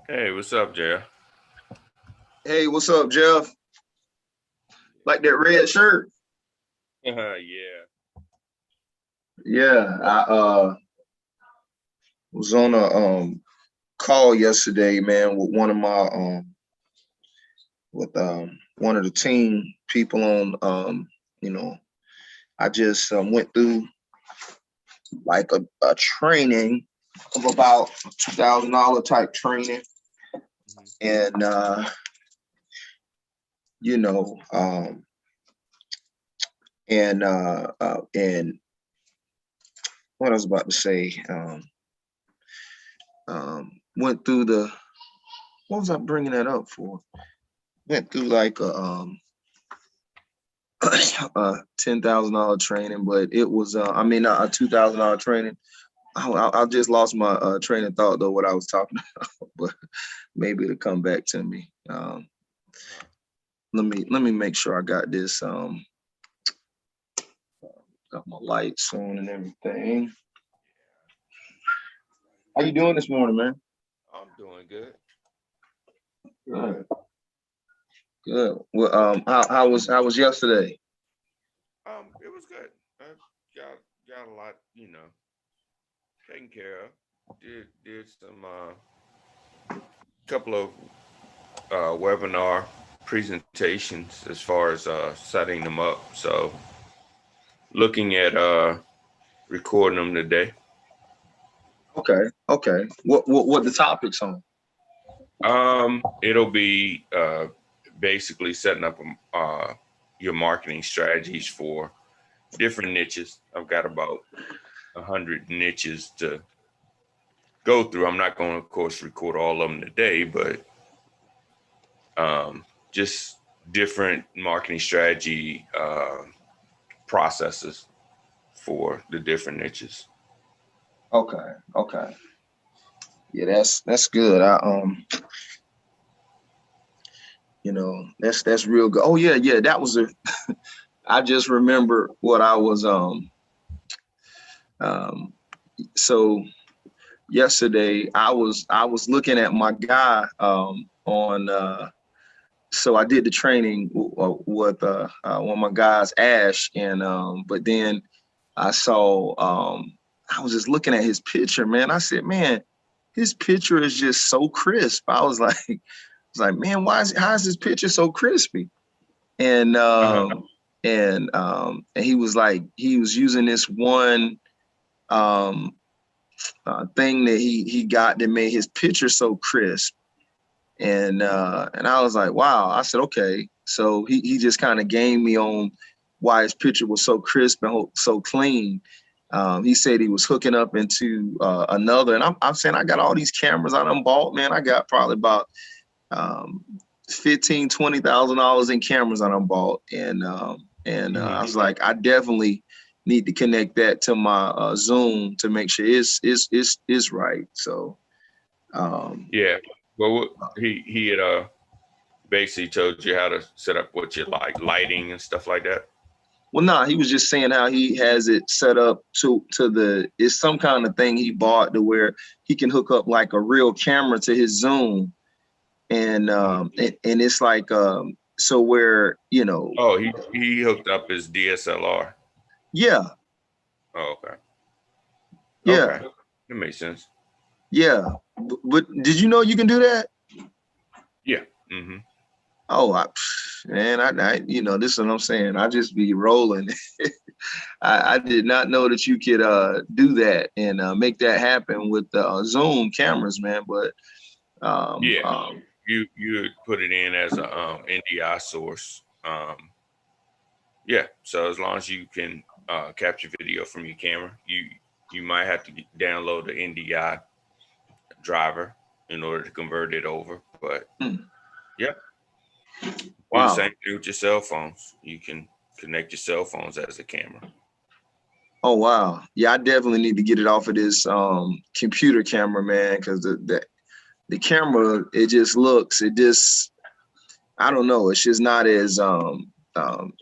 Hey, what's up, Jeff? Hey, what's up, Jeff? Like that red shirt? Yeah. Yeah, I was on a call yesterday, man, with one of the team people on you know, I just went through like a training of about $2,000 type training, Mhm. and you know, and what I was about to say, went through the what was I bringing that up for? Went through like a $10,000 training, but it was I mean not a $2,000 training. I just lost my train of thought though what I was talking about, but maybe it'll come back to me. Uh, Let me make sure I got this. Got my lights on and everything. How you doing this morning, man? I'm doing good. Good, good. Well, how was yesterday? It was good. I got a lot, taken care of. Did some couple of webinar presentations as far as setting them up. So looking at recording them today. Okay, okay. What the topics on? It'll be basically setting up your marketing strategies for different niches. I've got about 100 niches to go through. I'm not going to, of course, record all of them today, but just different marketing strategy processes for the different niches. Okay, okay. Yeah, that's good. That's real good. Oh yeah, yeah. That was a I just remember what I was um so yesterday I was looking at my guy on so I did the training with one of my guys, Ash, and but then I saw I was just looking at his picture, man. I said, man, his picture is just so crisp. I was like, man, how is his picture so crispy? And Uh-huh. he was like, he was using this one um, thing that he got that made his picture so crisp. And I was like, wow. I said, okay. So he just kind of gained me on why his picture was so crisp and so clean. He said he was hooking up into another, and I'm saying I got all these cameras I done bought, man. I got probably about um, 15, $20,000 in cameras I done bought, and I Hmm. was like, I definitely need to connect that to my Zoom to make sure it's right. So um, Yeah. Well, he had basically told you how to set up what you like, lighting and stuff like that. well, nah, he was just saying how he has it set up to the it's some kind of thing he bought to where he can hook up like a real camera to his Zoom, and it's like so where Oh, he hooked up his DSLR. yeah, Oh, okay. yeah, Okay. That makes sense. yeah. But did you know you can do that? Yeah. Hmm. Oh, man, this is what I'm saying. I just be rolling. I did not know that you could do that and make that happen with the Zoom cameras, man. But um, Yeah. um, You would put it in as a NDI source. Yeah. So as long as you can capture video from your camera, you might have to download the NDI driver in order to convert it over. But hmm, yeah, do the same wow. thing with your cell phones. You can connect your cell phones as a camera. Oh wow. Yeah, I definitely need to get it off of this computer camera, man, because the camera, it just I don't know, it's just not as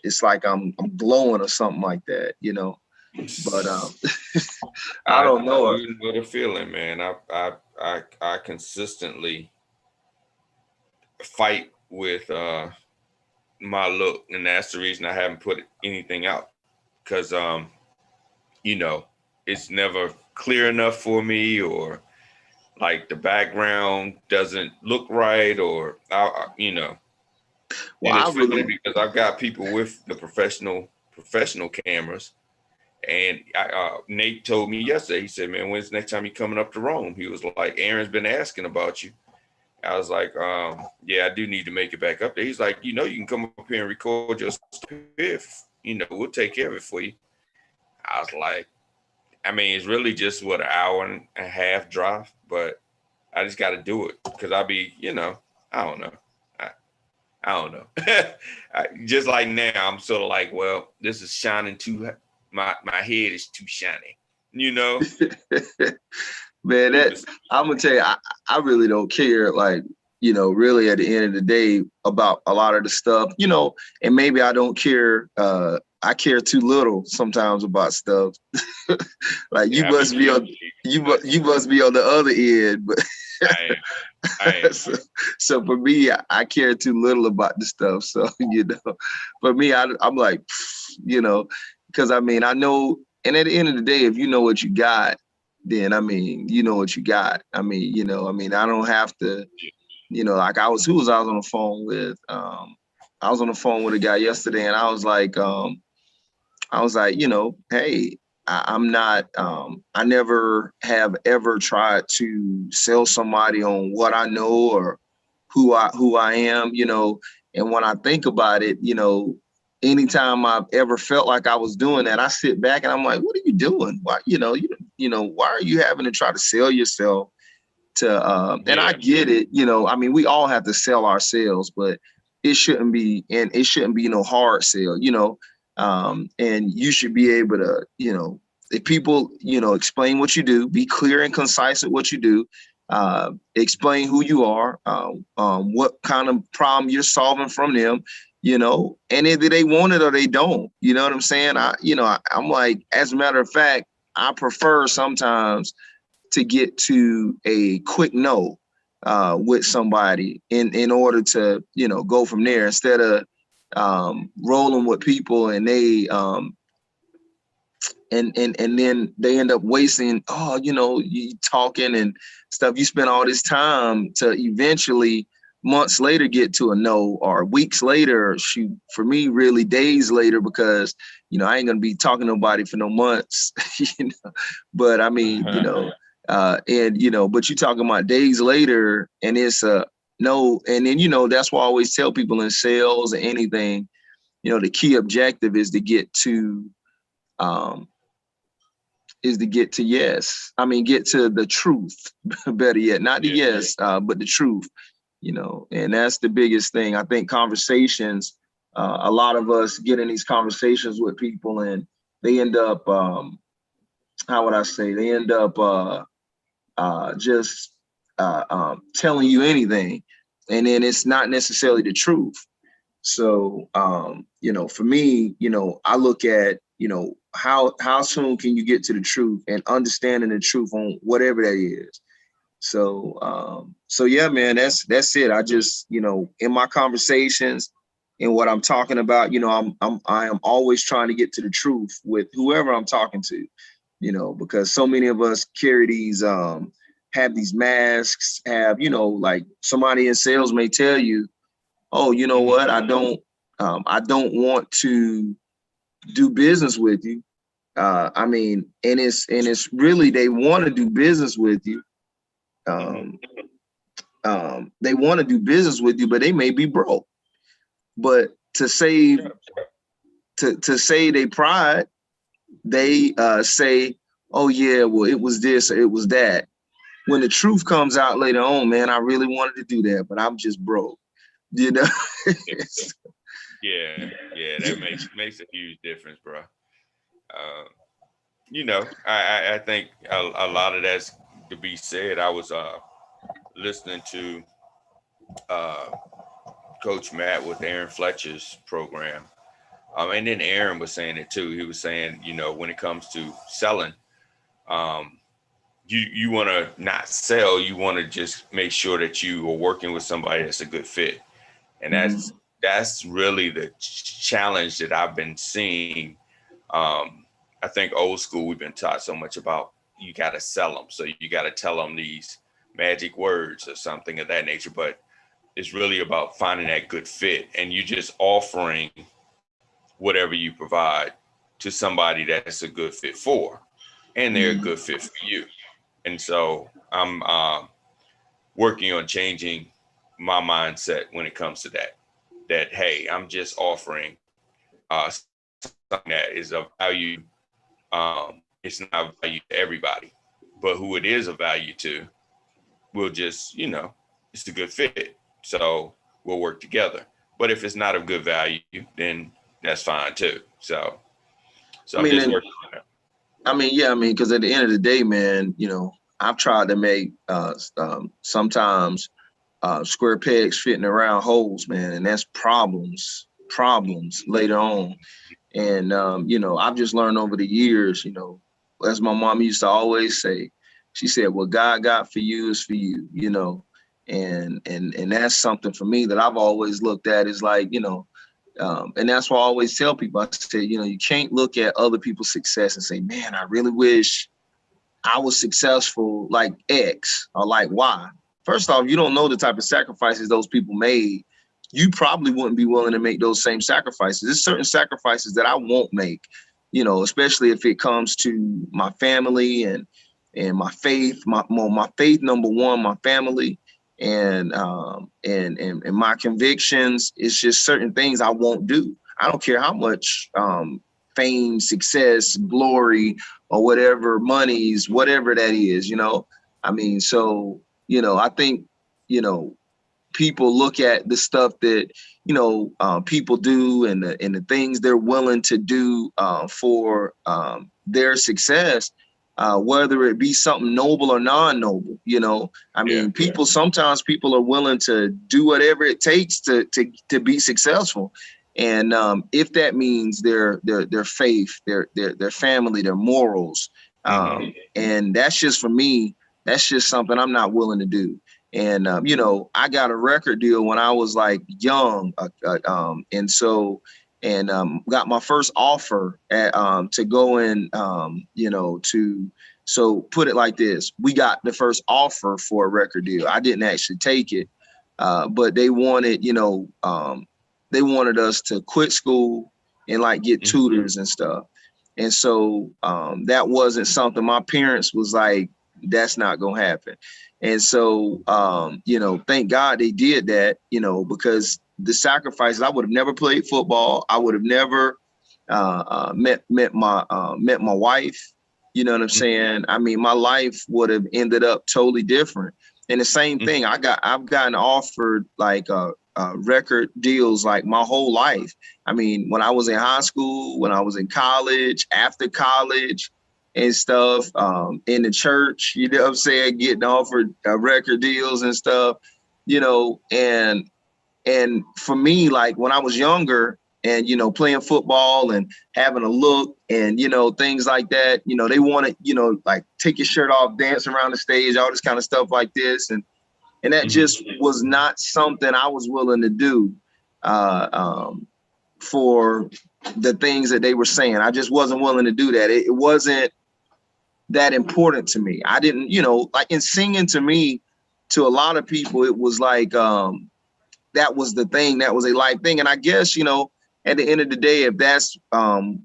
it's like I'm glowing or something like that. But I I don't know. you know the feeling, man. I consistently. fight with my look, and that's the reason I haven't put anything out, because you know, it's never clear enough for me, or like the background doesn't look right, or you know. Well, And I it's funny really, because I've got people with the professional cameras, and Nate told me yesterday. He said, "Man, when's the next time you coming up to Rome?" He was like, "Aaron's been asking about you." I was like, "Yeah, I do need to make it back up there." He's like, "You know, you can come up here and record your stuff if you know, we'll take care of it for you." I was like, I mean, it's really just what, an hour and a half drive, but I just got to do it because I'll be, you know, I don't know. I don't know. Just like now, I'm sort of like, well, this is shining too. My head is too shiny, you know. man, that I'm gonna tell you, I really don't care. Like, really at the end of the day about a lot of the stuff, and maybe I don't care. I care too little sometimes about stuff. Like you Yeah, I be must be on guilty, but you must be on the other end, but I am. I am. so for me, I care too little about the stuff. So for me, I'm like, because I mean, I know, and at the end of the day, if you know what you got, then I mean, you know what you got. I mean, I don't have to, like who was I was on the phone with? I was on the phone with a guy yesterday, and I was like, hey, I'm not, I never have ever tried to sell somebody on what I know or who I am, and when I think about it, anytime I've ever felt like I was doing that, I sit back and I'm like, what are you doing? Why, why are you having to try to sell yourself to, and I Yeah. get it, I mean, we all have to sell ourselves, but it shouldn't be, and it shouldn't be no hard sell, and you should be able to, if people, explain what you do, be clear and concise with what you do, explain who you are, what kind of problem you're solving from them, and either they want it or they don't, you know what I'm saying? I'm like, as a matter of fact, I prefer sometimes to get to a quick no with somebody in order to, go from there instead of rolling with people and they and then they end up wasting, you talking and stuff. You spend all this time to eventually months later get to a no, or weeks later, shoot, for me, really days later, because, I ain't gonna be talking to nobody for no months, but I mean, but you talking about days later and it's a no. And then, that's why I always tell people in sales or anything, the key objective is to get to, um, yes. I mean, get to the truth, better yet, not the Yeah. yes, but the truth, and that's the biggest thing. I think conversations, a lot of us get in these conversations with people and they end up, how would I say, they end up just telling you anything. And then it's not necessarily the truth. So, for me, I look at, how soon can you get to the truth and understanding the truth on whatever that is. So yeah, man, that's it. I just, in my conversations and what I'm talking about, I am always trying to get to the truth with whoever I'm talking to, because so many of us carry these, have these masks, have, like somebody in sales may tell you, oh, you know what, I don't want to do business with you. I mean, and it's really, they want to do business with you. They want to do business with you, but they may be broke. But to save, to say they pride, they say, oh yeah, well, it was this or it was that. When the truth comes out later on, man, I really wanted to do that, but I'm just broke. You know? Yeah, that makes a huge difference, bro. I think a lot of that's to be said. I was listening to uh, Coach Matt with Aaron Fletcher's program, and then Aaron was saying it too. He was saying, when it comes to selling, um, you want to not sell, you want to just make sure that you are working with somebody that's a good fit. And that's really the challenge that I've been seeing. I think old school, we've been taught so much about you got to sell them. So you got to tell them these magic words or something of that nature. But it's really about finding that good fit, and you just offering whatever you provide to somebody that's a good fit for, and they're a good fit for you. And so I'm working on changing my mindset when it comes to that, hey, I'm just offering something that is of value. It's not of value to everybody, but who it is of value to, we'll just, it's a good fit. So we'll work together. But if it's not of good value, then that's fine too. So I'm just working on that. Because at the end of the day, man, I've tried to make sometimes square pegs fitting around holes, man, and that's problems later on. And I've just learned over the years, as my mom used to always say, she said, what God got for you is for you, and that's something for me that I've always looked at is like, and that's why I always tell people, I say, you can't look at other people's success and say, man, I really wish I was successful like X or like Y. First off, you don't know the type of sacrifices those people made. You probably wouldn't be willing to make those same sacrifices. There's certain sacrifices that I won't make, especially if it comes to my family and my faith, my faith, number one, my family, and my convictions. It's just certain things I won't do. I don't care how much fame, success, glory, or whatever, monies, whatever that is, So, I think, people look at the stuff that, people do and the things they're willing to do for their success, whether it be something noble or non-noble, sometimes people are willing to do whatever it takes to be successful. And if that means their faith, their family, their morals, and that's just, for me, that's just something I'm not willing to do. And I got a record deal when I was like young, got my first offer to go in, so put it like this: we got the first offer for a record deal. I didn't actually take it, but they wanted, they wanted us to quit school and like get tutors and stuff. And so that wasn't something my parents was like, that's not going to happen. And so, thank God they did that, because the sacrifices, I would have never played football. I would have never met my wife. You know what I'm saying? I mean, my life would have ended up totally different. And the same thing, I've gotten offered like record deals like my whole life. I mean, when I was in high school, when I was in college, after college and stuff, in the church, you know what I'm saying, getting offered record deals and stuff, and for me, like when I was younger and, playing football and having a look and, things like that, they wanted, like take your shirt off, dance around the stage, all this kind of stuff like this. And that just was not something I was willing to do for the things that they were saying. I just wasn't willing to do that. It wasn't that important to me. I didn't, like in singing, to me, to a lot of people, it was like, that was the thing, that was a life thing. And I guess, at the end of the day, if that's, maybe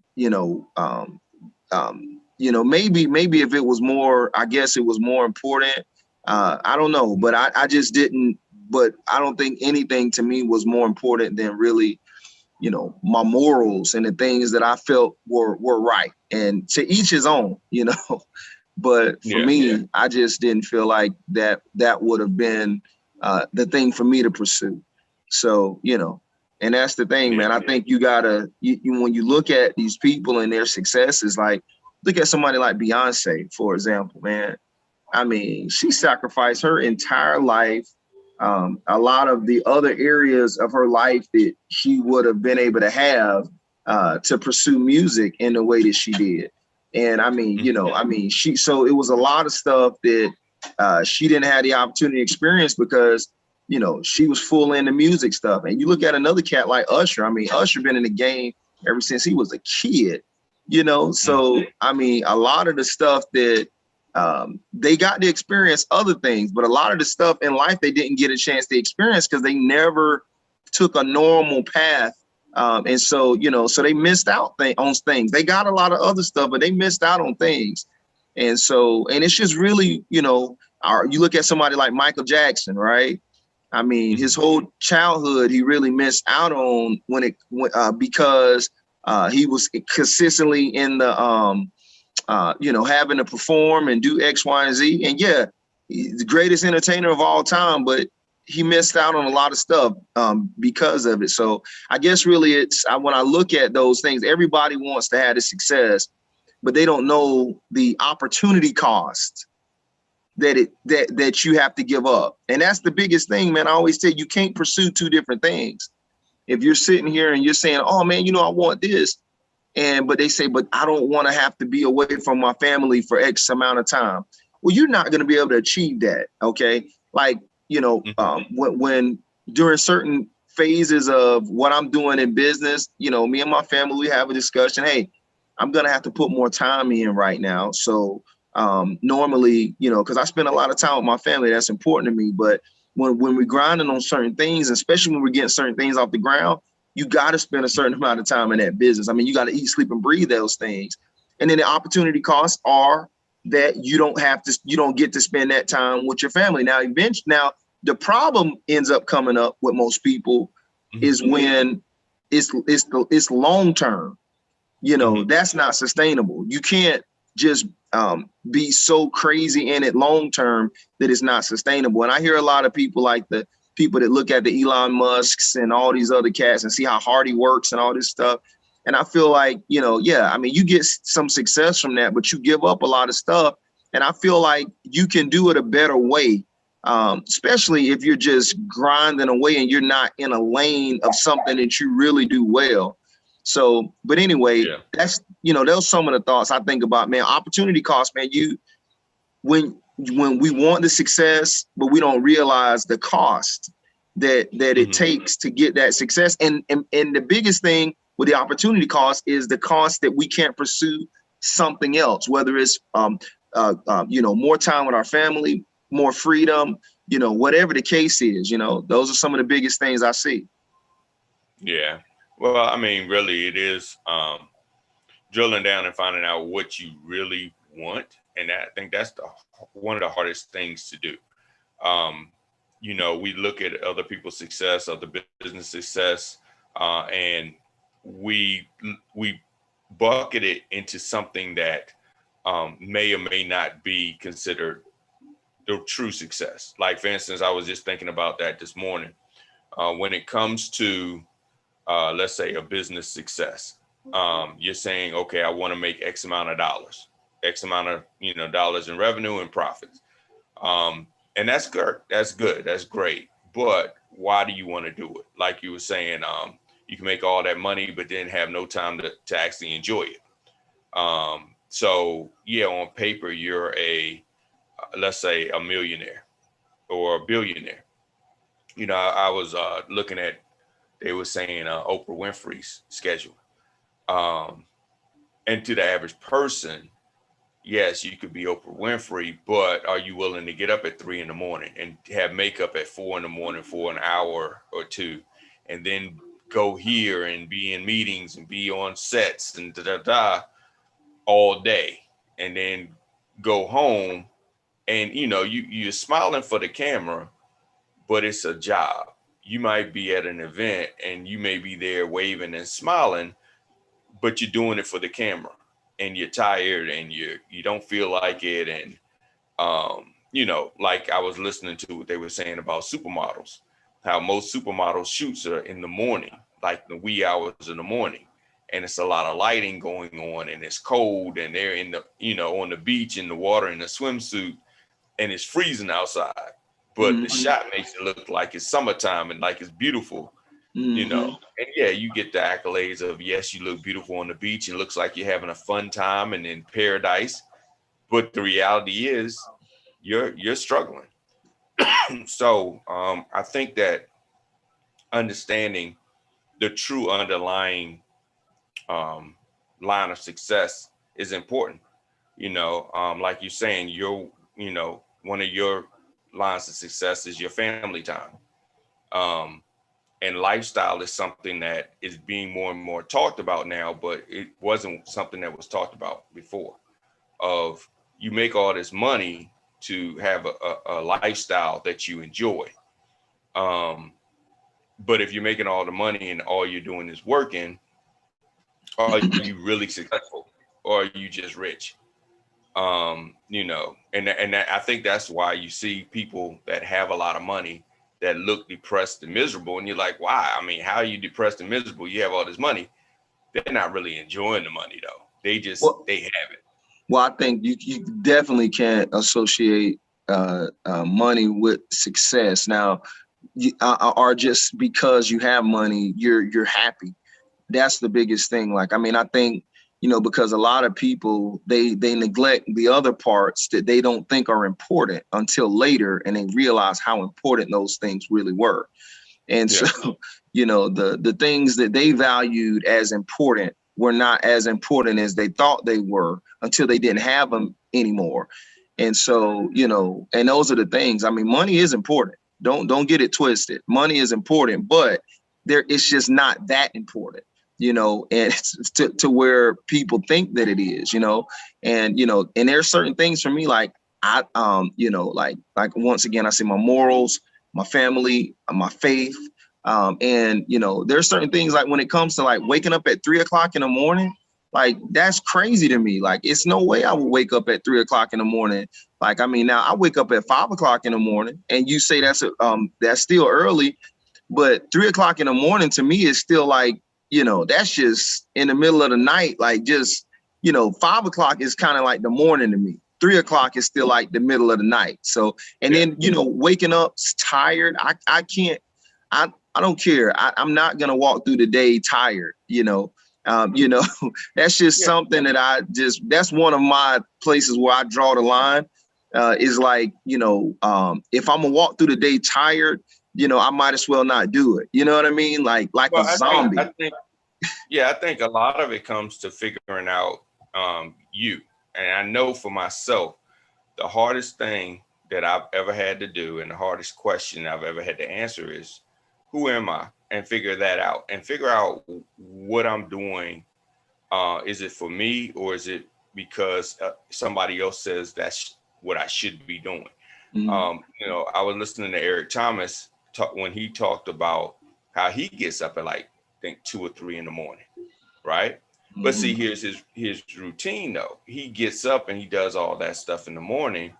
if it was more, I guess it was more important. I don't know, but I just didn't, but I don't think anything to me was more important than really, my morals and the things that I felt were right. And to each his own, but for me, I just didn't feel like that would have been the thing for me to pursue. So, and that's the thing, man. I think you gotta, when you look at these people and their successes, like look at somebody like Beyonce, for example, man. I mean, she sacrificed her entire life, a lot of the other areas of her life that she would have been able to have to pursue music in the way that she did. And I mean, so it was a lot of stuff that she didn't have the opportunity to experience because, she was full into music stuff. And you look at another cat like Usher. I mean, Usher been in the game ever since he was a kid, So, I mean, a lot of the stuff that they got to experience other things, but a lot of the stuff in life they didn't get a chance to experience because they never took a normal path. And so, so they missed out on things. They got a lot of other stuff, but they missed out on things. And so, and it's just really, you look at somebody like Michael Jackson, right? I mean, his whole childhood, he really missed out on because he was consistently in the, having to perform and do X, Y, and Z. And yeah, he's the greatest entertainer of all time, but he missed out on a lot of stuff because of it. So I guess really when I look at those things, everybody wants to have the success, but they don't know the opportunity cost that you have to give up. And that's the biggest thing, man. I always say you can't pursue two different things. If you're sitting here and you're saying, oh man, I want this. But they say, but I don't want to have to be away from my family for X amount of time. Well, you're not going to be able to achieve that. Okay. Like, when during certain phases of what I'm doing in business, me and my family, we have a discussion. Hey, I'm going to have to put more time in right now. So normally, because I spend a lot of time with my family, that's important to me. But when we're grinding on certain things, especially when we're getting certain things off the ground, you got to spend a certain amount of time in that business. I mean, you got to eat, sleep, and breathe those things. And then the opportunity costs are that you don't get to spend that time with your family. Now, the problem ends up coming up with most people is when it's long term. That's not sustainable. You can't just be so crazy in it long term that it's not sustainable. And I hear a lot of people like the people that look at the Elon Musks and all these other cats and see how hard he works and all this stuff. And I feel like, you get some success from that, but you give up a lot of stuff. And I feel like you can do it a better way, especially if you're just grinding away and you're not in a lane of something that you really do well. So, but anyway, that's, those some of the thoughts I think about, man. Opportunity cost, man. When we want the success, but we don't realize the cost that it takes to get that success. And the biggest thing with the opportunity cost is the cost that we can't pursue something else, whether it's, more time with our family, more freedom, whatever the case is, those are some of the biggest things I see. Yeah. Well, I mean, really, it is drilling down and finding out what you really want. And I think that's one of the hardest things to do. We look at other people's success, other business success, and we bucket it into something that may or may not be considered the true success. Like, for instance, I was just thinking about that this morning. When it comes to, let's say, a business success, you're saying, okay, I want to make X amount of dollars, X amount of, dollars in revenue and profits. And that's good. That's good. That's great. But why do you want to do it? Like you were saying, you can make all that money, but then have no time to actually enjoy it. So yeah, on paper, you're let's say a millionaire or a billionaire. I was looking at, they were saying Oprah Winfrey's schedule. And to the average person, yes, you could be Oprah Winfrey, but are you willing to get up at 3 a.m. and have makeup at 4 a.m. for an hour or two, and then go here and be in meetings and be on sets and all day, and then go home and, you're smiling for the camera, but it's a job. You might be at an event and you may be there waving and smiling, but you're doing it for the camera and you're tired and you don't feel like it. And, like I was listening to what they were saying about supermodels, how most supermodels shoots are in the morning, like the wee hours in the morning. And it's a lot of lighting going on and it's cold and they're in the, on the beach in the water in a swimsuit and it's freezing outside. But the shot makes it look like it's summertime and like it's beautiful. you know. Hmm. And yeah, you get the accolades of, yes, you look beautiful on the beach and looks like you're having a fun time and in paradise. But the reality is you're struggling. So I think that understanding the true underlying um, line of success is important. Like you're saying, one of your lines of success is your family time. Um, and lifestyle is something that is being more and more talked about now, but it wasn't something that was talked about before. Of you make all this money to have a lifestyle that you enjoy. Um, but if you're making all the money and all you're doing is working, are you really successful or are you just rich? And I think that's why you see people that have a lot of money that look depressed and miserable, and you're like, why? I mean, how are you depressed and miserable? You have all this money. They're not really enjoying the money though. Well, They have it. well, I think you definitely can't associate money with success. Now, or just because you have money, you're happy. That's the biggest thing. Like, I mean, I think, because a lot of people, they neglect the other parts that they don't think are important until later, and they realize how important those things really were. And Yeah. so, the things that they valued as important were not as important as they thought they were until they didn't have them anymore. And so, and those are the things. I mean, money is important. Don't get it twisted. Money is important, but it's just not that important, and it's to where people think that it is, and there's certain things for me, like like once again, I say my morals, my family, my faith. And there's certain things, like when it comes to like waking up at 3 o'clock in the morning, like that's crazy to me. Like, it's no way I would wake up at 3 o'clock in the morning. Like, I mean, now I wake up at 5 o'clock in the morning, and you say that's still early, but 3 o'clock in the morning to me is still like, that's just in the middle of the night. Like, just, 5 o'clock is kind of like the morning to me. 3 o'clock is still like the middle of the night. So, and Yeah. then, waking up tired, I can't, I don't care. I'm not gonna walk through the day tired, you know, that's just Yeah. something that that's one of my places where I draw the line. Is like, if I'm gonna walk through the day tired, I might as well not do it. You know what I mean? Like a Well, zombie. I think a lot of it comes to figuring out you. And I know for myself, the hardest thing that I've ever had to do and the hardest question I've ever had to answer is, who am I? And figure that out and figure out what I'm doing. Is it for me, or is it because somebody else says that's what I should be doing? Mhm. I was listening to Eric Thomas talk when he talked about how he gets up at like, I think 2 or 3 in the morning, right? But see, Mhm. here's his routine though. He gets up and he does all that stuff in the morning,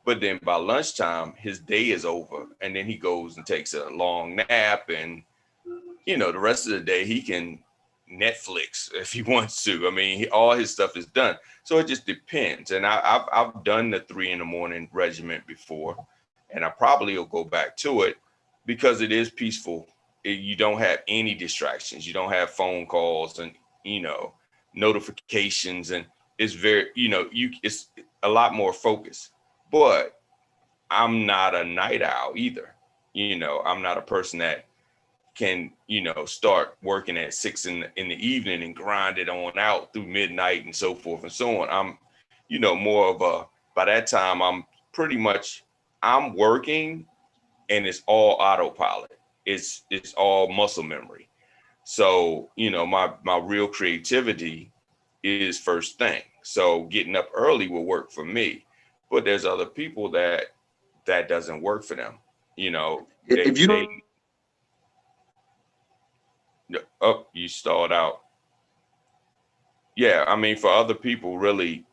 but then by lunchtime, his day is over, and then he goes and takes a long nap, and the rest of the day he can Netflix if he wants to. I mean, all his stuff is done. So it just depends. And I've done the 3 in the morning regiment before, and I probably will go back to it because it is peaceful. You don't have any distractions. You don't have phone calls and you know notifications, and it's very it's a lot more focused. But I'm not a night owl either. I'm not a person that can start working at 6 in the evening and grind it on out through midnight and so forth and so on. I'm more of a, by that time I'm working, and it's all autopilot. It's all muscle memory. So my real creativity is first thing. So getting up early will work for me, but there's other people that doesn't work for them. you know If they you they don't, Oh, you stalled out. Yeah, I mean, for other people, really,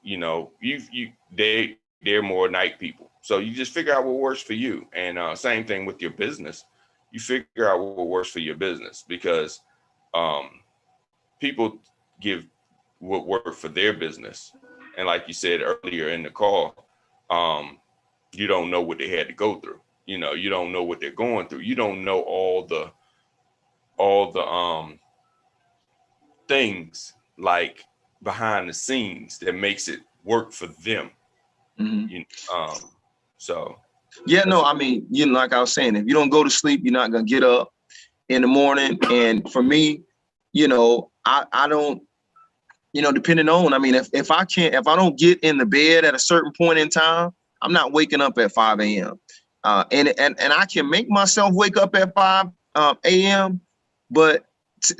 they're more night people. So you just figure out what works for you. And same thing with your business. You figure out what works for your business, because um, people give what work for their business. And like you said earlier in the call, um, you don't know what they had to go through. You don't know what they're going through. You don't know all the things like behind the scenes that makes it work for them. Mhm. You so Yeah, that's no, I mean, like I was saying, if you don't go to sleep, you're not gonna get up in the morning. And for me, I don't, depending on, I mean, if I don't get in the bed at a certain point in time, I'm not waking up at 5 a.m. And I can make myself wake up at 5 a.m. But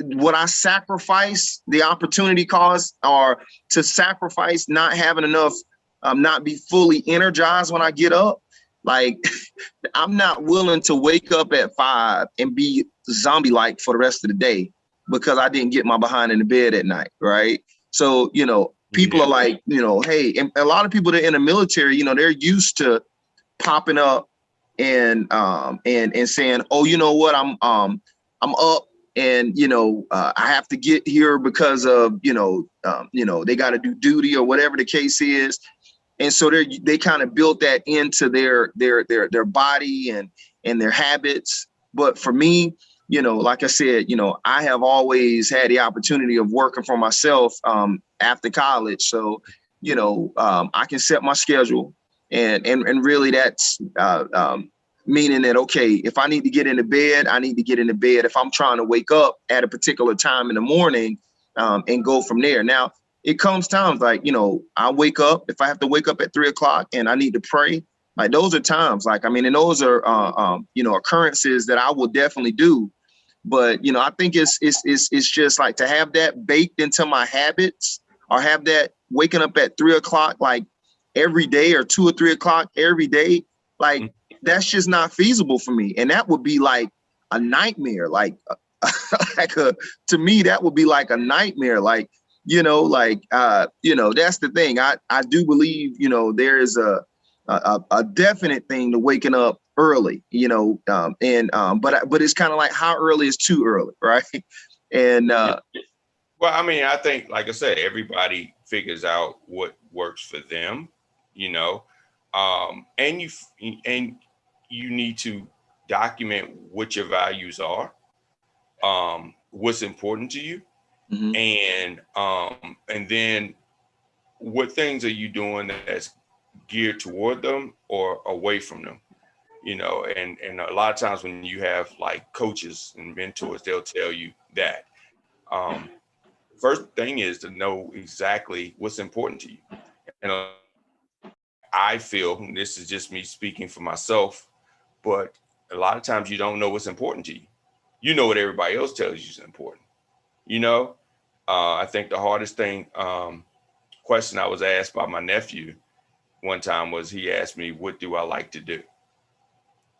would I sacrifice the opportunity cost, or to sacrifice not having enough, not be fully energized when I get up? Like, I'm not willing to wake up at 5 and be zombie-like for the rest of the day because I didn't get my behind in the bed at night, right? So, people yeah. are like, hey, and a lot of people that are in the military, they're used to popping up and saying, oh, you know what, I'm up, and I have to get here because of they got to do duty or whatever the case is. And so they kind of built that into their body and their habits. But for me, like I said, I have always had the opportunity of working for myself after college. So, I can set my schedule, and really that's meaning that, okay, if I need to get into bed, I need to get into bed. If I'm trying to wake up at a particular time in the morning, and go from there. Now, it comes times like, I wake up, if I have to wake up at 3 o'clock and I need to pray, like those are times, like, I mean, and those are, occurrences that I will definitely do. But, I think it's just like to have that baked into my habits, or have that waking up at 3 o'clock, like every day, or 2 or 3 o'clock every day. Like, that's just not feasible for me. And that would be like a nightmare. Like, to me, that would be like a nightmare. Like, that's the thing. I do believe, there is a definite thing to waking up early, but it's kind of like, how early is too early, right? And Well, I mean, I think, like I said, everybody figures out what works for them, you know, and you need to document what your values are, what's important to you, mhm. and then what things are you doing that's geared toward them or away from them, and a lot of times when you have like coaches and mentors, they'll tell you that. Um, First thing is to know exactly what's important to you. And I feel, and this is just me speaking for myself, but a lot of times you don't know what's important to you. You know what everybody else tells you is important. You know, I think the hardest question I was asked by my nephew one time was, he asked me, what do I like to do?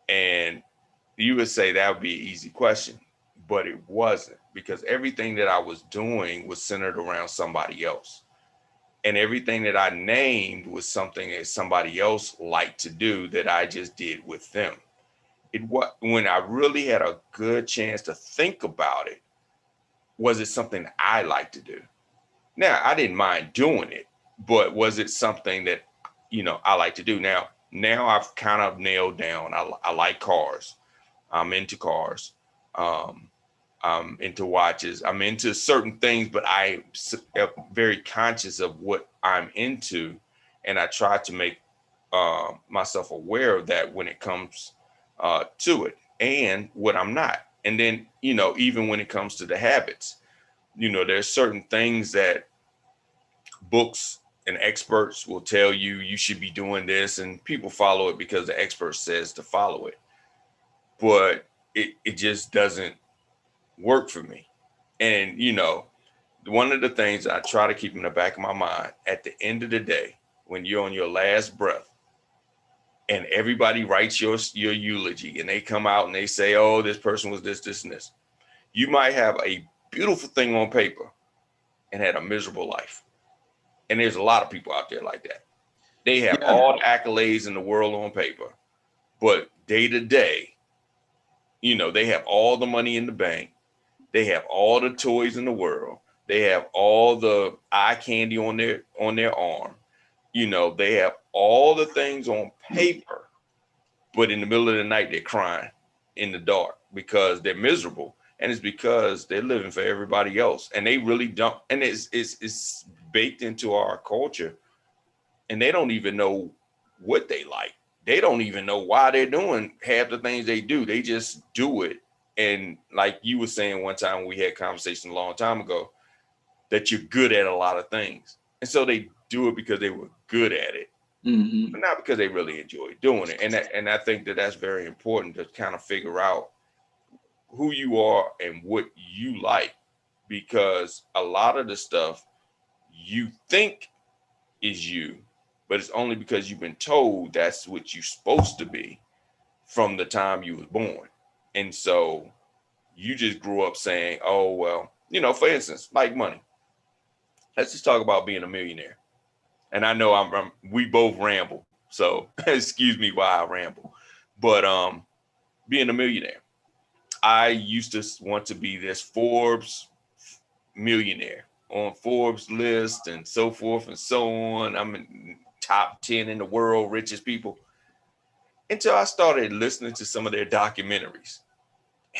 And you would say that would be an easy question, but it wasn't, because everything that I was doing was centered around somebody else. And everything that I named was something that somebody else liked to do that I just did with them. When I really had a good chance to think about it, was it something I like to do? Now, I didn't mind doing it, but was it something that, I like to do? Now I've kind of nailed down. I like cars. I'm into cars. Um, I'm into watches. I'm into certain things, but I am very conscious of what I'm into, and I try to make myself aware of that when it comes to it, and what I'm not. And then, even when it comes to the habits, there's certain things that books and experts will tell you you should be doing this, and people follow it because the expert says to follow it, but it just doesn't work for me. And, one of the things I try to keep in the back of my mind, at the end of the day, when you're on your last breath and everybody writes your eulogy, and they come out and they say, oh, this person was this, this, and this, you might have a beautiful thing on paper and had a miserable life. And there's a lot of people out there like that. They have Yeah. all the accolades in the world on paper, but day to day, they have all the money in the bank. They have all the toys in the world. They have all the eye candy on their arm. They have all the things on paper, but in the middle of the night, they're crying in the dark because they're miserable. And it's because they're living for everybody else, and they really don't. And it's baked into our culture, and they don't even know what they like. They don't even know why they're doing half the things they do. They just do it. And like you were saying one time, we had a conversation a long time ago, that you're good at a lot of things. And so they do it because they were good at it, but not because they really enjoy doing it. And I think that that's very important to kind of figure out who you are and what you like, because a lot of the stuff you think is you, but it's only because you've been told that's what you're supposed to be from the time you was born. And so you just grew up saying, oh, well, for instance, like money. Let's just talk about being a millionaire. And I know we both ramble, so excuse me while I ramble. But being a millionaire, I used to want to be this Forbes millionaire on Forbes list and so forth and so on. I'm in top 10 in the world, richest people, until I started listening to some of their documentaries.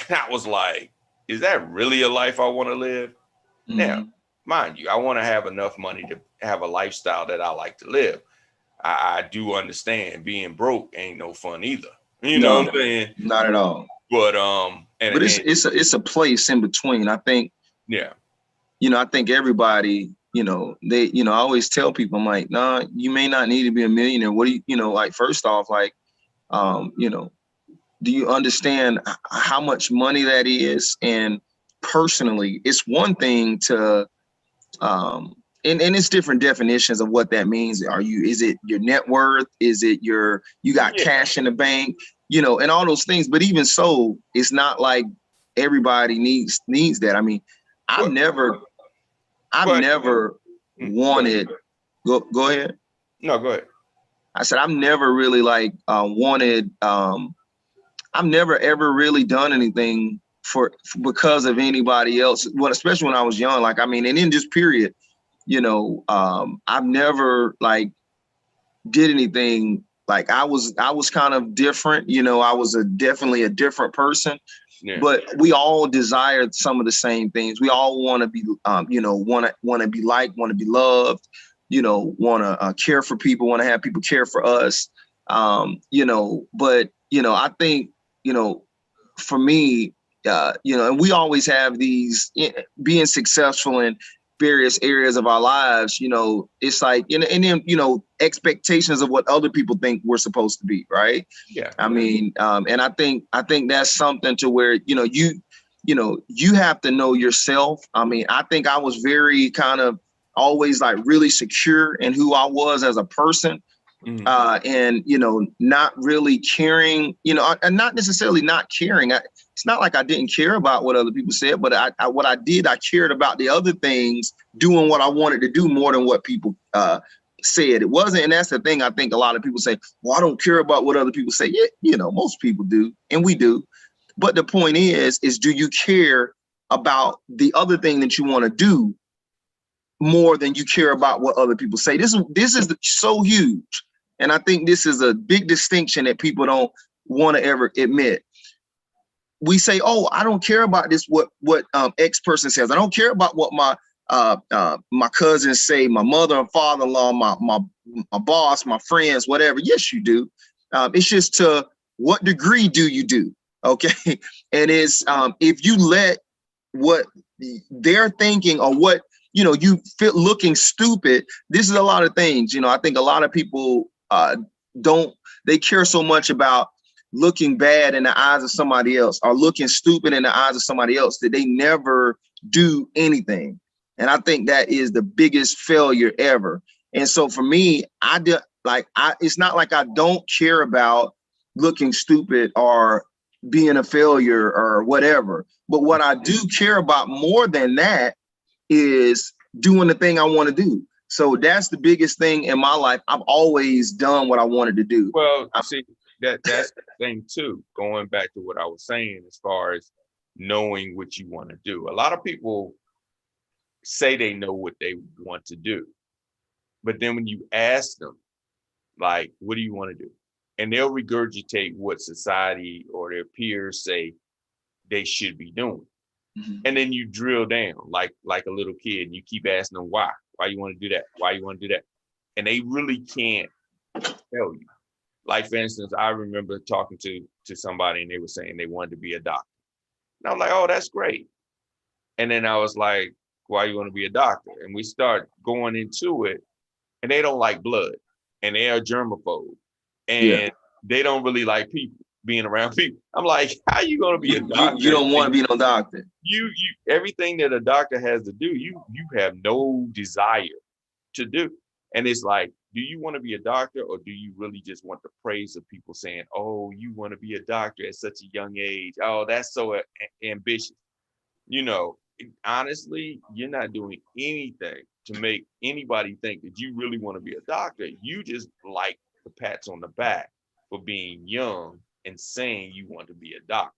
And I was like, is that really a life I want to live? Now, mind you, I want to have enough money to have a lifestyle that I like to live. I do understand being broke ain't no fun either. You know what I'm saying? Not at all. But it's a place in between. I think. Yeah. I think everybody, they, I always tell people, I'm like, nah, you may not need to be a millionaire. What do you, like, first off, like, do you understand how much money that is? And personally, it's one thing to, and it's different definitions of what that means. Is it your net worth? Is it you got cash in the bank, and all those things. But even so, it's not like everybody needs that. I mean, I've never wanted, go ahead. No, go ahead. I said, I've never really wanted, I've never ever really done anything because of anybody else. Well, especially when I was young, and in this period, I've never did anything. I was kind of different, I was definitely a different person. Yeah. But we all desired some of the same things. We all want to be, want to be liked, want to be loved, want to care for people, want to have people care for us. But, I think, for me, and we always have these being successful in various areas of our lives, it's like, and then, expectations of what other people think we're supposed to be. Right. Yeah. I mean, and I think that's something to where, you have to know yourself. I mean, I think I was very kind of always really secure in who I was as a person. And, not really caring, and not necessarily not caring. It's not like I didn't care about what other people said, but what I did, I cared about the other things, doing what I wanted to do more than what people said. It wasn't. And that's the thing. I think a lot of people say, well, I don't care about what other people say. Yeah, most people do. And we do. But the point is do you care about the other thing that you want to do more than you care about what other people say? This is so huge. And I think this is a big distinction that people don't want to ever admit. We say, oh, I don't care about this, what X person says. I don't care about what my cousins say, my mother and father-in-law, my boss, my friends, whatever. Yes, you do. It's just to what degree do you do? Okay. And it's if you let what they're thinking or what, you feel looking stupid. This is a lot of things. I think a lot of people they care so much about looking bad in the eyes of somebody else or looking stupid in the eyes of somebody else that they never do anything. And I think that is the biggest failure ever. And so for me, it's not like I don't care about looking stupid or being a failure or whatever. But what I do care about more than that is doing the thing I want to do. So that's the biggest thing in my life. I've always done what I wanted to do. Well, see, that's the thing too, going back to what I was saying, as far as knowing what you want to do. A lot of people say they know what they want to do, but then when you ask them, like, what do you want to do? And they'll regurgitate what society or their peers say they should be doing. Mhm. And then you drill down like a little kid, and you keep asking them why you want to do that, why you want to do that, and they really can't tell you. Like for instance, I remember talking to somebody, and they were saying they wanted to be a doctor. And I was like, oh, that's great. And then I was like, why you want to be a doctor? And we start going into it, and they don't like blood, and they are germaphobe, Yeah. and they don't really like people, being around people. I'm like, how you going to be a You doctor? don't want to be no doctor. You everything that a doctor has to do, you have no desire to do. And it's like, do you want to be a doctor, or do you really just want the praise of people saying, oh, you want to be a doctor at such a young age? Oh, that's so ambitious. You know, honestly, you're not doing anything to make anybody think that you really want to be a doctor. You just like the pats on the back for being young and saying you want to be a doctor.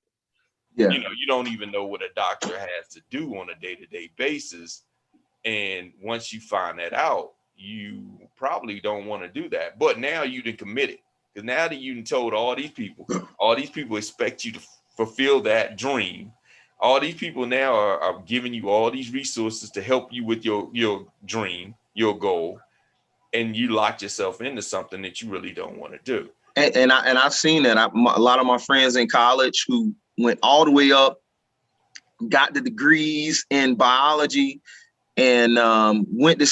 Yeah. You know, you don't even know what a doctor has to do on a day-to-day basis. And once you find that out, you probably don't want to do that. But now you done committed. Because now that you done told all these people expect you to fulfill that dream. All these people now are giving you all these resources to help you with your dream, your goal, and you locked yourself into something that you really don't want to do. I've seen that. A lot of my friends in college who went all the way up, got the degrees in biology, and went to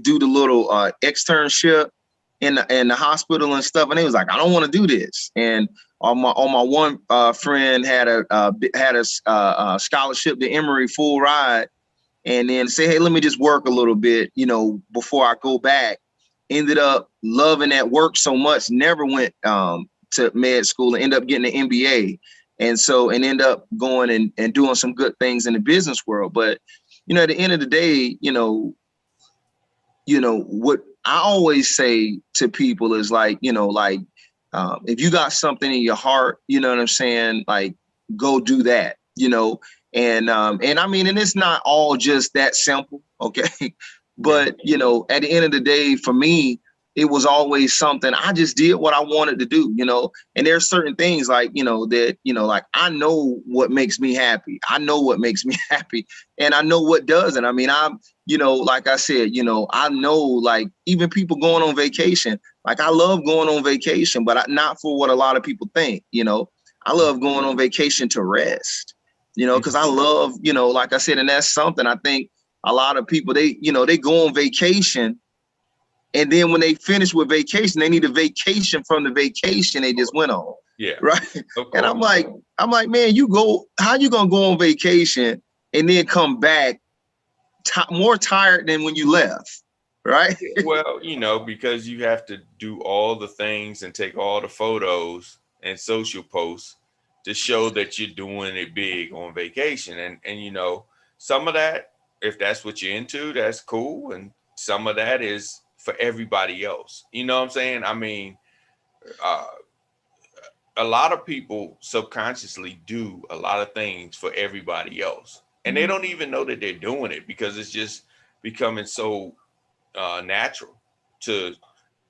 do the little externship in the hospital and stuff. And they was like, I don't want to do this. And on my one friend had a scholarship to Emory full ride, and then say, hey, let me just work a little bit, before I go back. Ended up loving that work so much, never went to med school, and ended up getting an MBA. And end up going and doing some good things in the business world. But, at the end of the day, what I always say to people is like, if you got something in your heart, you know what I'm saying? Like, go do that, and I mean, and it's not all just that simple. Okay. But, at the end of the day, for me, it was always something I just did what I wanted to do, and there's certain things like, that, like I know what makes me happy. I know what makes me happy, and I know what doesn't. I mean, like I said, I know, like, even people going on vacation, like I love going on vacation, but not for what a lot of people think. I love going on vacation to rest, because I love, like I said, and that's something I think a lot of people, they go on vacation, and then when they finish with vacation, they need a vacation from the vacation they just went on. Yeah. Right. And I'm like, man, how you gonna go on vacation and then come back more tired than when you left? Right. Well, because you have to do all the things and take all the photos and social posts to show that you're doing it big on vacation. And some of that, if that's what you're into, that's cool. And some of that is for everybody else. You know what I'm saying? I mean, uh, a lot of people subconsciously do a lot of things for everybody else. And they don't even know that they're doing it because it's just becoming so natural to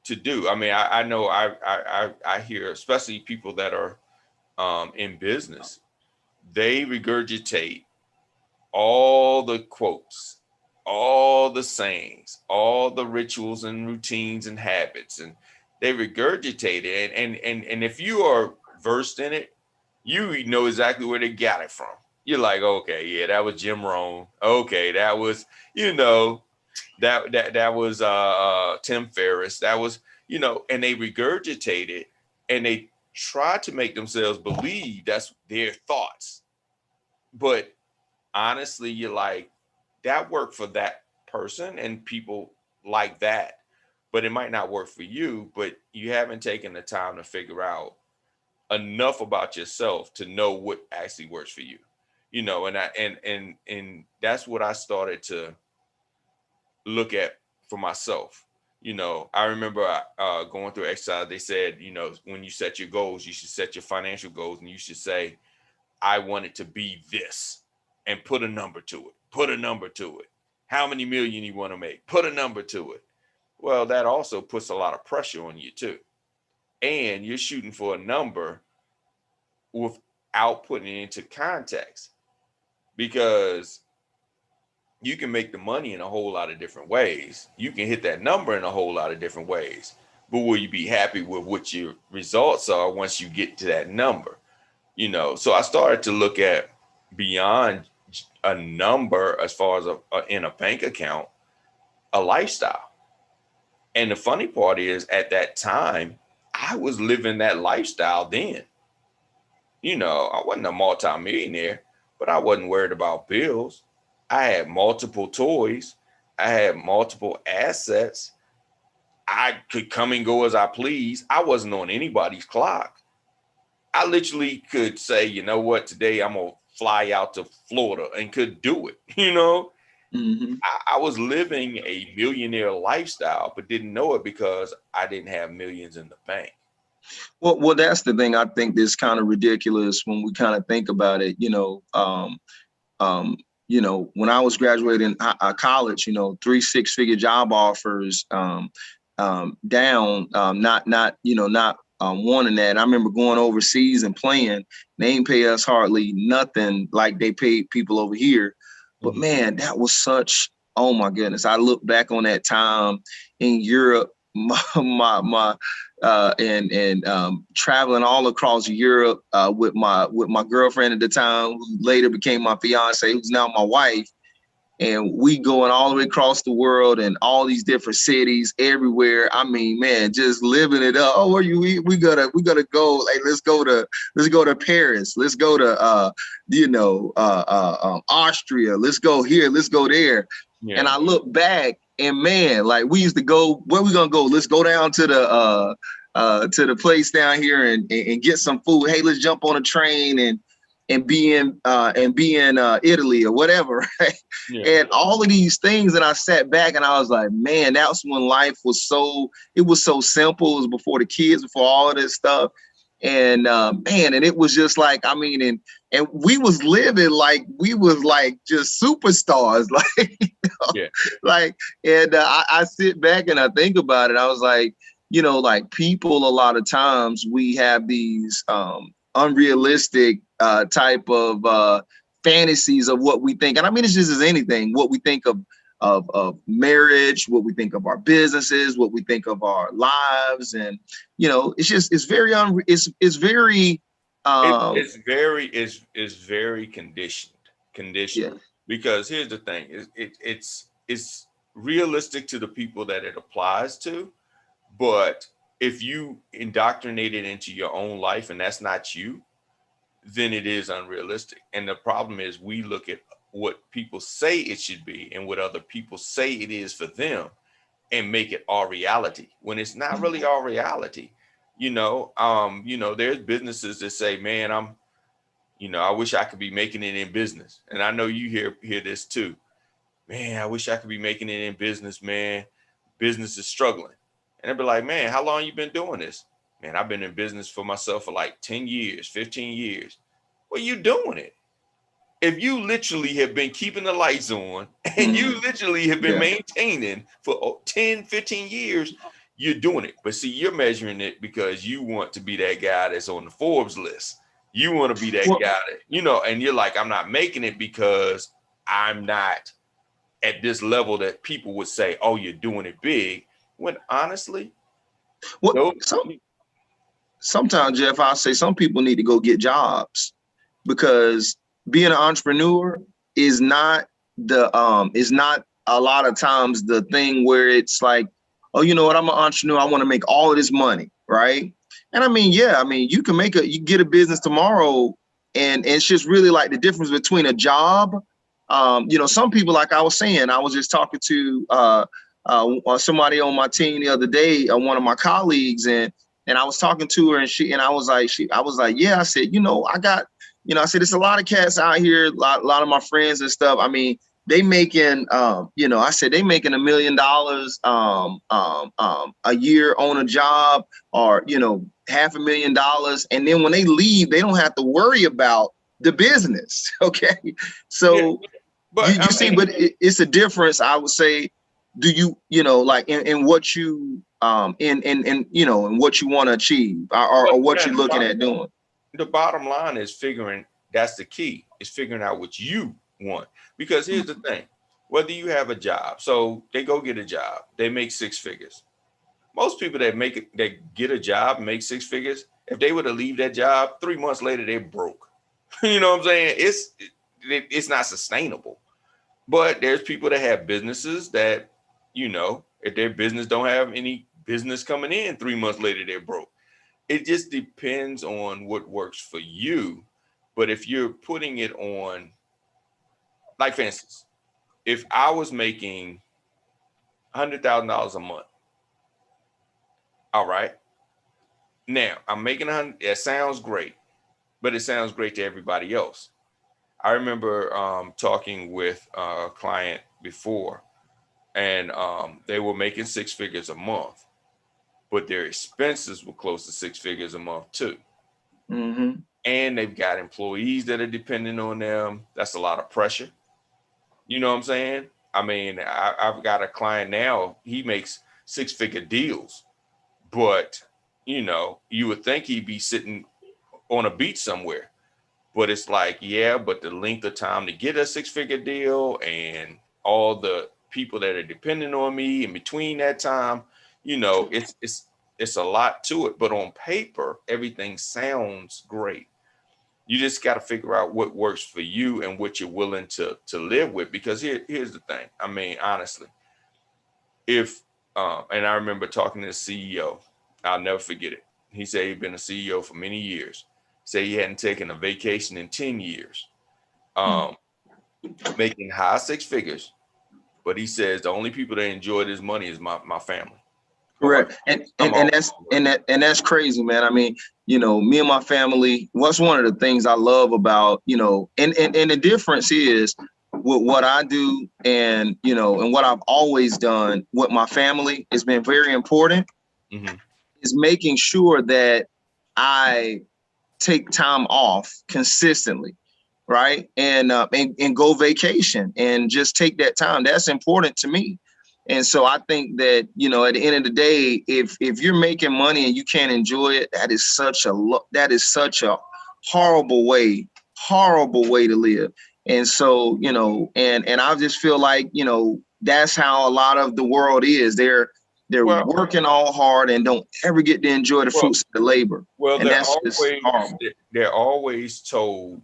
do. I mean, I know I hear, especially people that are in business, they regurgitate all the quotes, all the sayings, all the rituals and routines and habits, and they regurgitate it. And if you are versed in it, you know exactly where they got it from. You're like, okay, yeah, that was Jim Rohn. Okay, that was, that was Tim Ferriss. That was, and they regurgitate it, and they try to make themselves believe that's their thoughts. But honestly, you're like, that worked for that person and people like that, but it might not work for you. But you haven't taken the time to figure out enough about yourself to know what actually works for you. And that's what I started to look at for myself. I remember going through exercise. They said, when you set your goals, you should set your financial goals, and you should say, I want it to be this, and put a number to it. Put a number to it. How many million you want to make? Put a number to it. Well, that also puts a lot of pressure on you too. And you're shooting for a number without putting it into context. because you can make the money in a whole lot of different ways. You can hit that number in a whole lot of different ways. But will you be happy with what your results are once you get to that number? You know, so I started to look at beyond a number as far as in a bank account, a lifestyle. And the funny part is, at that time, I was living that lifestyle then. You know, I wasn't a multimillionaire, but I wasn't worried about bills. I had multiple toys. I had multiple assets. I could come and go as I please. I wasn't on anybody's clock. I literally could say, you know what, today I'm gonna fly out to Florida, and could do it. You know, Mm-hmm. I was living a millionaire lifestyle, but didn't know it because I didn't have millions in the bank. Well, that's the thing. I think that's kind of ridiculous when we kind of think about it. When I was graduating college, 3 6-figure job offers, down, not wanting that. I remember going overseas and playing. They ain't pay us hardly nothing like they paid people over here. But man, that was such, oh my goodness. I look back on that time in Europe, my and traveling all across Europe with my girlfriend at the time, who later became my fiance, who's now my wife. And we going all the way across the world and all these different cities everywhere. I mean, man, just living it up. Oh, where you? We gotta go. Like, let's go to Paris. Let's go to Austria. Let's go here. Let's go there. Yeah. And I look back, and man, like, we used to go. Where we gonna go? Let's go down to the place down here and get some food. Hey, let's jump on a train and be in Italy or whatever, right? Yeah. And all of these things, and I sat back and I was like, man, that's when life was so simple. It was before the kids, before all of this stuff. And man, and it was just like, I mean, and we was living like we was like just superstars, like, Yeah. like, and I sit back and I think about it. I was like, like, people, a lot of times we have these unrealistic type of fantasies of what we think. And I mean, it's just as anything, what we think of marriage, what we think of our businesses, what we think of our lives. And, it's very, it's very conditioned. Yeah. Because here's the thing, it's realistic to the people that it applies to, but if you indoctrinate it into your own life and that's not you, then it is unrealistic. And the problem is, we look at what people say it should be and what other people say it is for them and make it our reality when it's not really our reality. There's businesses that say, man, I wish I could be making it in business. And I know you hear this too. Man, I wish I could be making it in business, man. Business is struggling. And they'd be like, man, how long you been doing this? Man, I've been in business for myself for like 10 years, 15 years. Well, you doing it. If you literally have been keeping the lights on and you literally have been maintaining for 10, 15 years, you're doing it. But see, you're measuring it because you want to be that guy that's on the Forbes list. You want to be that guy that, and you're like, I'm not making it because I'm not at this level that people would say, oh, you're doing it big. When honestly, sometimes, Jeff, I'll say some people need to go get jobs, because being an entrepreneur is not a lot of times the thing where it's like, oh, you know what, I'm an entrepreneur, I want to make all of this money, right? And I mean, you can you get a business tomorrow, and it's just really like the difference between a job. Some people, like I was saying, I was just talking to somebody on my team the other day, one of my colleagues, and I was talking to her, and I was like, yeah, I said, I said, there's a lot of cats out here, a lot of my friends and stuff. I mean, they making, I said, they making $1 million a year on a job, or, $500,000. And then when they leave, they don't have to worry about the business. Okay. So but it's a difference, I would say. Do you, like in what you, in what you want to achieve, or what you're looking at doing? The bottom line is that's the key, is figuring out what you want. Because here's the thing, whether you have a job, so they go get a job, they make six figures. Most people that get a job, make six figures, if they were to leave that job 3 months later, they're broke. You know what I'm saying? It's not sustainable. But there's people that have businesses that, if their business don't have any business coming in, 3 months later they're broke. It just depends on what works for you. But if you're putting it on, like for instance, if I was making $100,000 a month, all right, now I'm making 100. It sounds great, but it sounds great to everybody else. I remember talking with a client before, and they were making six figures a month, but their expenses were close to six figures a month too. Mm-hmm. And they've got employees that are dependent on them. That's a lot of pressure. You know what I'm saying? I mean, I've got a client now, he makes six-figure deals, but you would think he'd be sitting on a beach somewhere. But it's like, yeah, but the length of time to get a six-figure deal and all the people that are depending on me in between that time, it's a lot to it. But on paper, everything sounds great. You just got to figure out what works for you and what you're willing to live with. Because here's the thing. I mean, honestly, if and I remember talking to the CEO, I'll never forget it. He said he'd been a CEO for many years. Say he hadn't taken a vacation in 10 years, making high six figures. But he says the only people that enjoy this money is my family. My wife. Correct. And that's crazy, man. I mean, me and my family, what's one of the things I love about, and the difference is with what I do and, and what I've always done with my family has been very important, is making sure that I take time off consistently, right? And go vacation and just take that time. That's important to me. And so I think that, at the end of the day, if you're making money and you can't enjoy it, that is such a horrible way to live. And so, and I just feel like, that's how a lot of the world is. They're working all hard and don't ever get to enjoy the fruits of the labor. Well, and that's just horrible. They're always told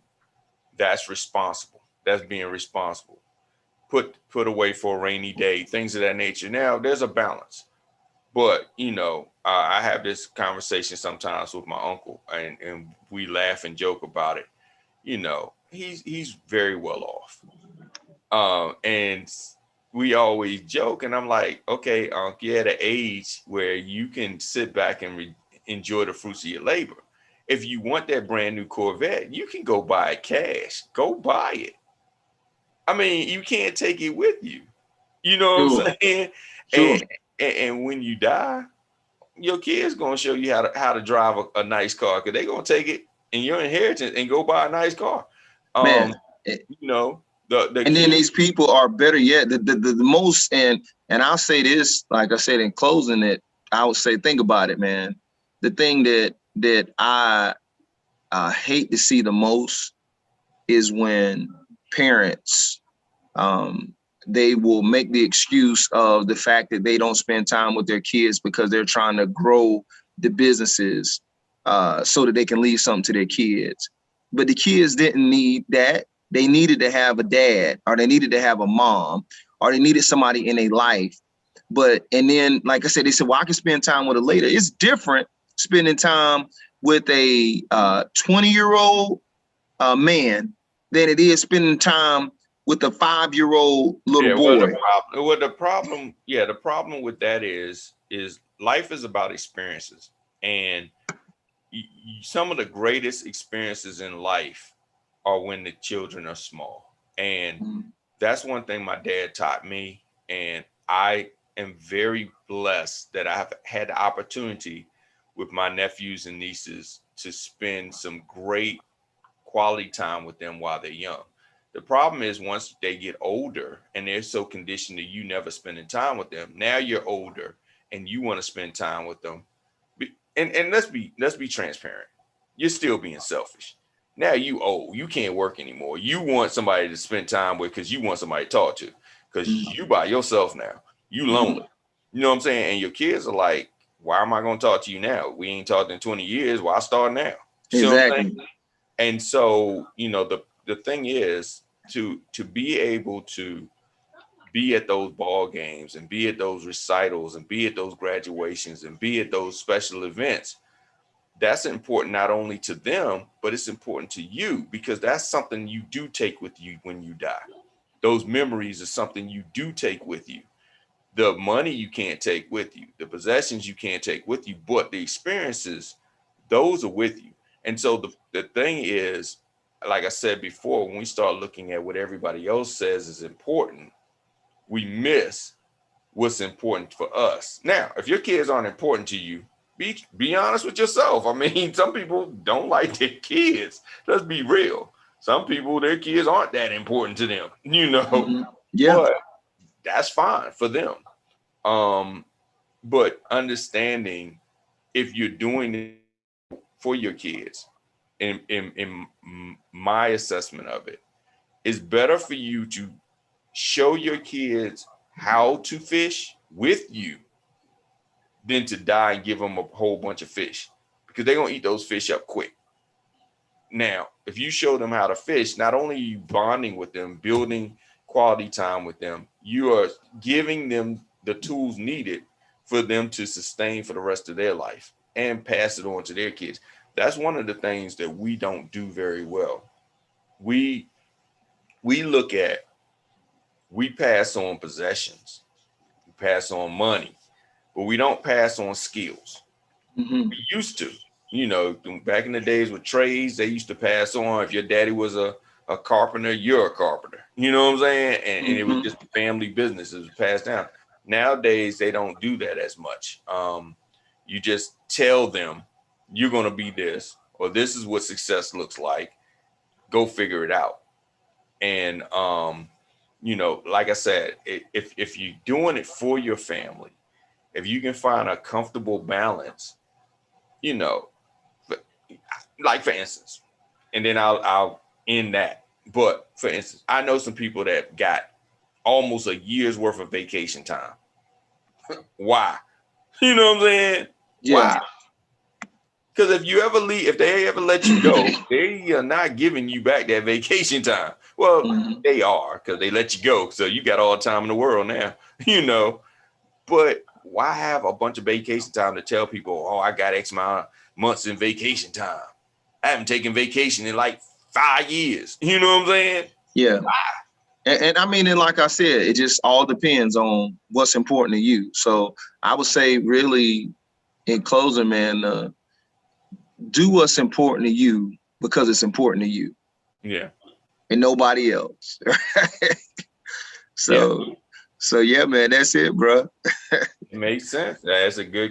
that's responsible. That's being responsible. Put away for a rainy day, things of that nature. Now there's a balance, but I have this conversation sometimes with my uncle, and we laugh and joke about it. He's very well off, and we always joke, and I'm like, okay, Uncle, you're at an age where you can sit back and enjoy the fruits of your labor. If you want that brand new Corvette, you can go buy it cash. Go buy it. I mean, you can't take it with you. You know what I'm saying? Sure. And when you die, your kids gonna show you how to drive a nice car, because they're gonna take it in your inheritance and go buy a nice car. Man, and then these people are better yet. The most, and I'll say this, like I said in closing, that I would say, think about it, man. The thing that I hate to see the most is when parents, they will make the excuse of the fact that they don't spend time with their kids because they're trying to grow the businesses so that they can leave something to their kids. But the kids didn't need that. They needed to have a dad, or they needed to have a mom, or they needed somebody in their life. And then, like I said, they said, well, I can spend time with her later. It's different spending time with a 20-year-old man than it is spending time with a 5-year-old little boy. The problem with that is life is about experiences, and some of the greatest experiences in life are when the children are small. And that's one thing my dad taught me, and I am very blessed that I have had the opportunity with my nephews and nieces to spend some great quality time with them while they're young. The problem is, once they get older and they're so conditioned to you never spending time with them, now you're older and you want to spend time with them. And let's be transparent. You're still being selfish. Now you old, you can't work anymore. You want somebody to spend time with because you want somebody to talk to because Mhm. you by yourself now. You Mhm. lonely. You know what I'm saying? And your kids are like, why am I going to talk to you now? We ain't talked in 20 years. Why start now? You see what I'm saying? Exactly. And so, the thing is to be able to be at those ball games and be at those recitals and be at those graduations and be at those special events. That's important not only to them, but it's important to you because that's something you do take with you when you die. Those memories are something you do take with you. The money you can't take with you, the possessions you can't take with you, but the experiences, those are with you. And so the thing is, like I said before, when we start looking at what everybody else says is important, we miss what's important for us. Now, if your kids aren't important to you, be honest with yourself. I mean, some people don't like their kids. Let's be real. Some people, their kids aren't that important to them, Mhm. Yeah. but that's fine for them. Um, but understanding if you're doing it for your kids, in my assessment of it, it's better for you to show your kids how to fish with you than to die and give them a whole bunch of fish because they're going to eat those fish up quick. Now, if you show them how to fish, not only are you bonding with them, building quality time with them, you are giving them the tools needed for them to sustain for the rest of their life and pass it on to their kids. That's one of the things that we don't do very well. We we look at we pass on possessions, we pass on money, but we don't pass on skills. Mhm. We used to, back in the days with trades, they used to pass on. If your daddy was a carpenter, you're a carpenter. You know what I'm saying? And it was Mhm. just family business. It was passed down. Nowadays, they don't do that as much. You just tell them you're going to be this, or this is what success looks like. Go figure it out. And like I said, if you're doing it for your family, if you can find a comfortable balance, you know, like for instance, and then I'll end that. But for instance, I know some people that got almost a year's worth of vacation time. Why? You know what I'm saying? Yeah. Why? Because if you ever leave, if they ever let you go, they are not giving you back that vacation time. Well, Mhm. they are because they let you go. So you got all the time in the world now, you know. But why have a bunch of vacation time to tell people, oh, I got X amount of months in vacation time? I haven't taken vacation in like 5 years. You know what I'm saying? Yeah. And I mean, and like I said, it just all depends on what's important to you. So I would say, really, in closing, man, do what's important to you because it's important to you Yeah. and nobody else. Yeah. So, so yeah, man, that's it, bro. It makes sense. That's a good